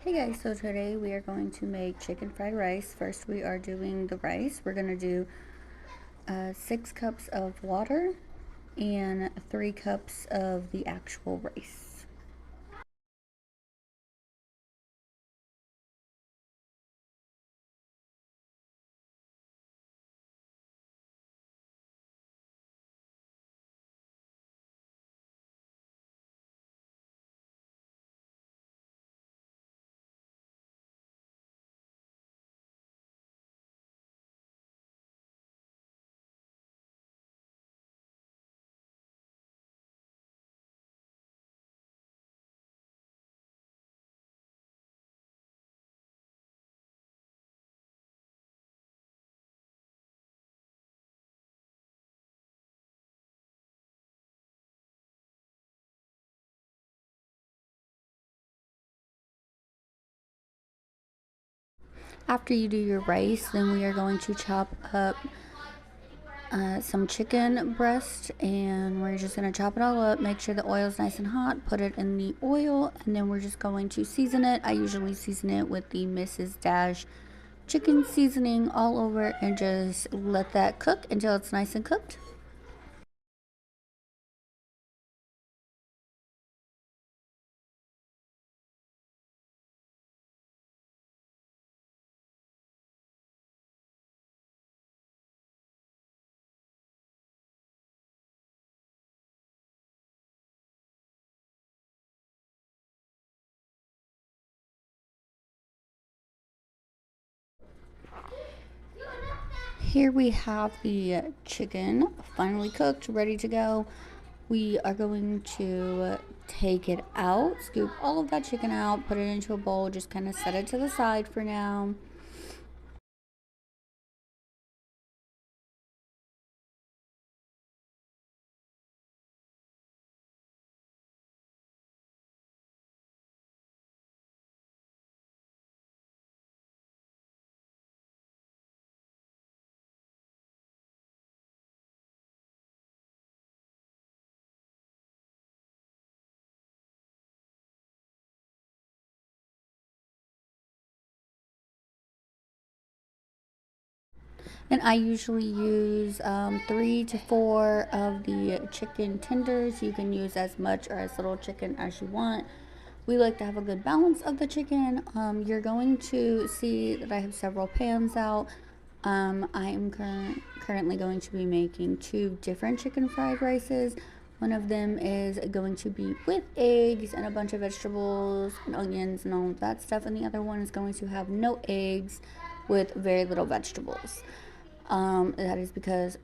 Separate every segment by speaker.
Speaker 1: Hey guys, so today we are going to make chicken fried rice. First we are doing the rice. We're going to do 6 cups of water and 3 cups of the actual rice. After you do your rice, then we are going to chop up some chicken breast, and we're just going to chop it all up, make sure the oil is nice and hot, put it in the oil, and then we're just going to season it. I usually season it with the Mrs. Dash chicken seasoning all over and just let that cook until it's nice and cooked. Here we have the chicken finally cooked, ready to go. We are going to take it out, scoop all of that chicken out, put it into a bowl, just kind of set it to the side for now. And I usually use 3 to 4 of the chicken tenders. You can use as much or as little chicken as you want. We like to have a good balance of the chicken. You're going to see that I have several pans out. I am currently going to be making 2 different chicken fried rices. One of them is going to be with eggs and a bunch of vegetables and onions and all of that stuff, and the other one is going to have no eggs with very little vegetables. That is because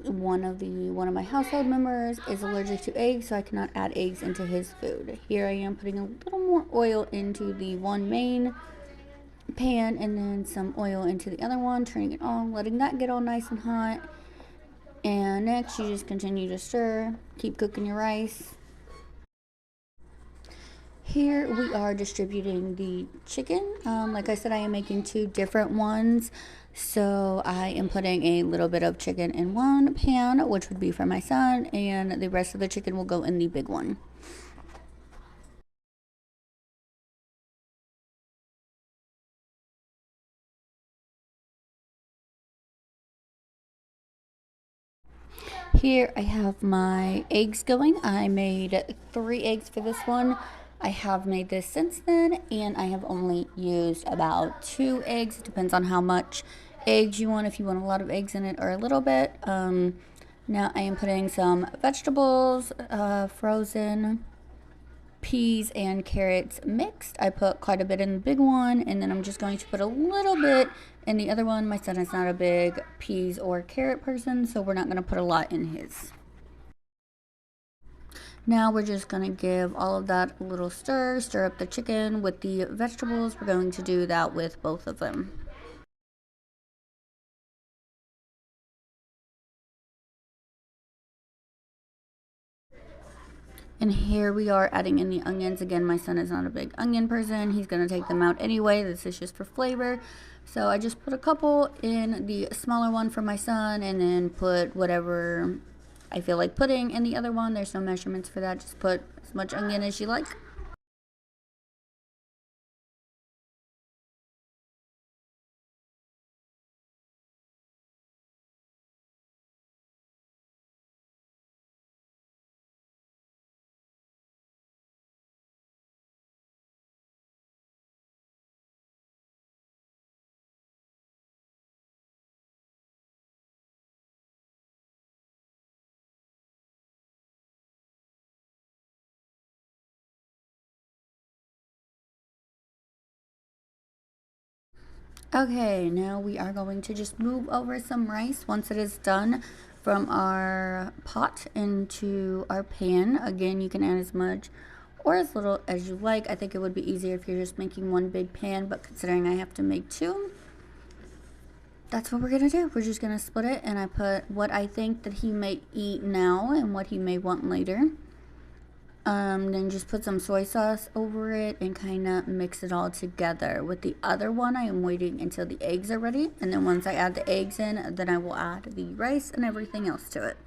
Speaker 1: one of my household members is allergic to eggs, so I cannot add eggs into his food. Here I am putting a little more oil into the one main pan and then some oil into the other one, turning it on, letting that get all nice and hot. And next you just continue to stir, keep cooking your rice. Here we are distributing the chicken. Like I said, I am making 2 different ones. So I am putting a little bit of chicken in one pan, which would be for my son, and the rest of the chicken will go in the big one. Here I have my eggs going. I made 3 eggs for this one. I have made this since then, and I have only used about 2 eggs. It depends on how much eggs you want, if you want a lot of eggs in it or a little bit. Now I am putting some vegetables, frozen peas and carrots mixed. I put quite a bit in the big one, and then I'm just going to put a little bit in the other one. My son is not a big peas or carrot person, so we're not going to put a lot in his. Now we're just going to give all of that a little stir up the chicken with the vegetables. We're going to do that with both of them. And here we are adding in the onions. Again, my son is not a big onion person. He's going to take them out anyway. This is just for flavor. So I just put a couple in the smaller one for my son, and then put whatever I feel like putting in the other one. There's no measurements for that. Just put as much onion as you like. Okay, now we are going to just move over some rice once it is done from our pot into our pan. Again, you can add as much or as little as you like. I think it would be easier if you're just making one big pan, but considering I have to make two, that's what we're gonna do. We're just gonna split it, and I put what I think that he may eat now and what he may want later. Then just put some soy sauce over it and kind of mix it all together. With the other one, I am waiting until the eggs are ready, and then once I add the eggs in, then I will add the rice and everything else to it.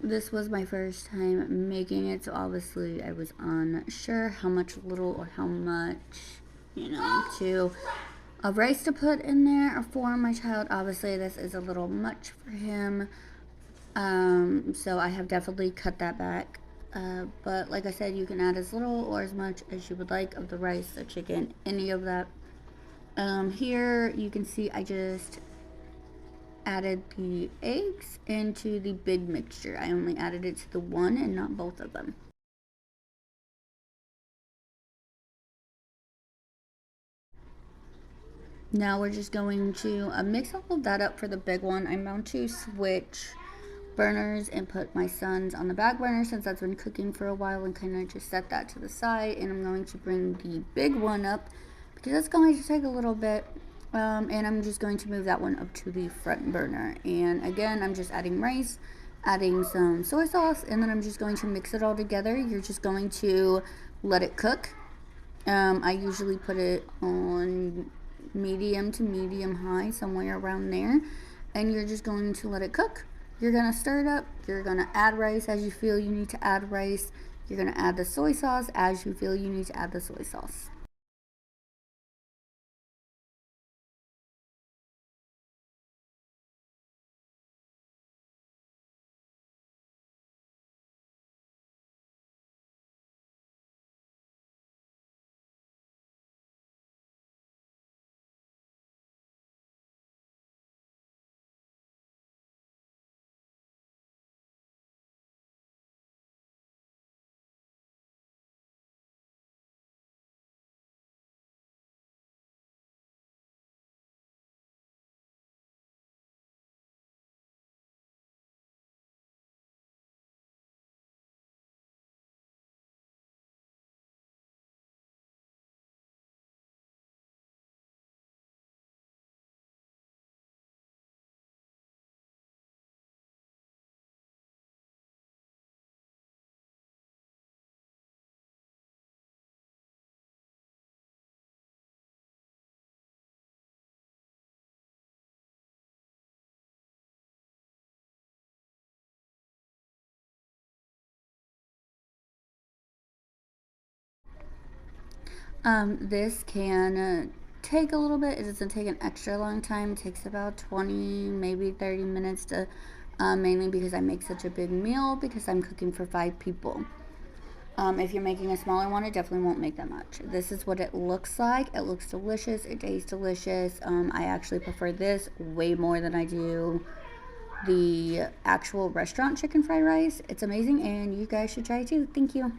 Speaker 1: This was my first time making it, so obviously I was unsure how much little or how much, to of rice to put in there for my child. Obviously, this is a little much for him, so I have definitely cut that back. But like I said, you can add as little or as much as you would like of the rice, the chicken, any of that. Here you can see I just added the eggs into the big mixture. I only added it to the one and not both of them. Now we're just going to mix all of that up for the big one. I'm going to switch burners and put my son's on the back burner since that's been cooking for a while, and kind of just set that to the side. And I'm going to bring the big one up because it's going to take a little bit. And I'm just going to move that one up to the front burner. And again, I'm just adding rice, adding some soy sauce, and then I'm just going to mix it all together. You're just going to let it cook. I usually put it on medium to medium high, somewhere around there. And you're just going to let it cook. You're going to stir it up. You're going to add rice as you feel you need to add rice. You're going to add the soy sauce as you feel you need to add the soy sauce. This can take a little bit. It doesn't take an extra long time. It takes about 20, maybe 30 minutes to, mainly because I make such a big meal because I'm cooking for 5 people. If you're making a smaller one, it definitely won't make that much. This is what it looks like. It looks delicious. It tastes delicious. I actually prefer this way more than I do the actual restaurant chicken fried rice. It's amazing, and you guys should try it too. Thank you.